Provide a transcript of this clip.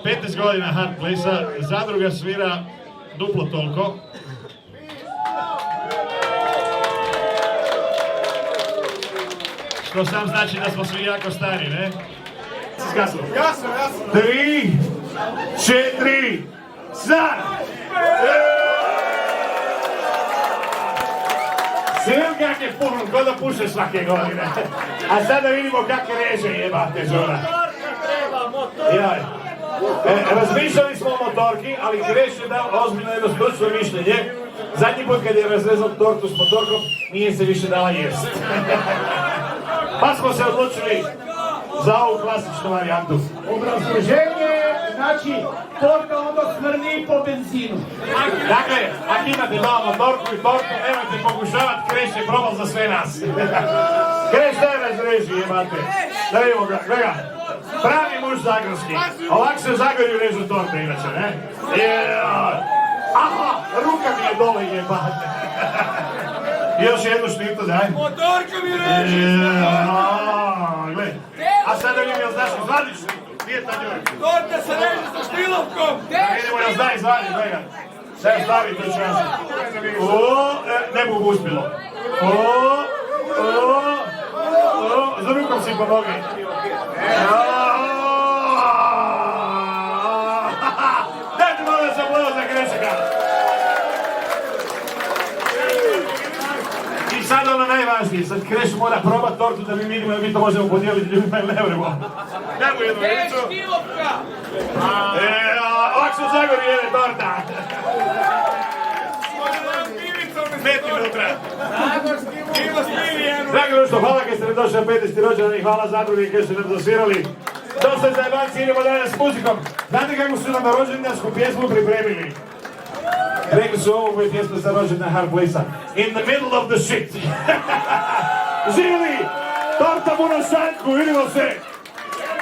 15 godina Hard Place-a, zadruga svira duplo toliko. Što sam znači da smo svi jako stari, ne? Jasno. 3, 4, sad! Svijem kak je puno, ko da puše svake godine. A sada vidimo kak reže jebate žona. Jaj. Razmišljali smo o motorki, ali Kreš je dao ozbiljno jedno stručno mišljenje. Zadnji put kad je razrezao tortu s motorkom, nije se više dala jest. Pa smo se odlučili za ovu klasičnu varijantu. Obrazloženje, znači, torta onda smrdi po benzinu. Dakle, ako imate doma motorku i tortu, nemojte pokušavati, Kreš je probal za sve nas. Kreš daj razreži, jebate. Da vidimo ga, gleda. Pravi muž zagorski. Ovako se u Zagorju režu torte, inače, ne? Aha, ruka mi je dole, jebate. Još jednu šnitu, daj. Motorka mi reži! Gle. A sada vidim, jel znaš, izvadiš? Gdje je ta njurka? Torta se reži sa štilovkom! Vidimo, jel zna izvadi, gleda. Sada stavi tu šansu. Ne mogu uspjelo. Za rukom si po nogi. Dajte malo da se aplauz za Krešika. I sad ono najvažnije, sad Kreš mora probat tortu da mi vidimo da mi to možemo podijeliti ljudima ili ne vremo. Dajmo jednu velicu. Štilovka! Ovak su u Zagorju jede torta. Smeti unutra. Dragi društvo, hvala kad ste mi došli na 50. rođendan i hvala zadrugi kad ste nam zasvirali. Dosta je zajebanci, idemo dalje s muzikom. Znate kako su nam na rođendansku pjesmu pripremili? Rekli su ovo je pjesma za rođendan Hard Place-a. In the middle of the shit. Živjeli! Torta mu na šanku, vidimo se!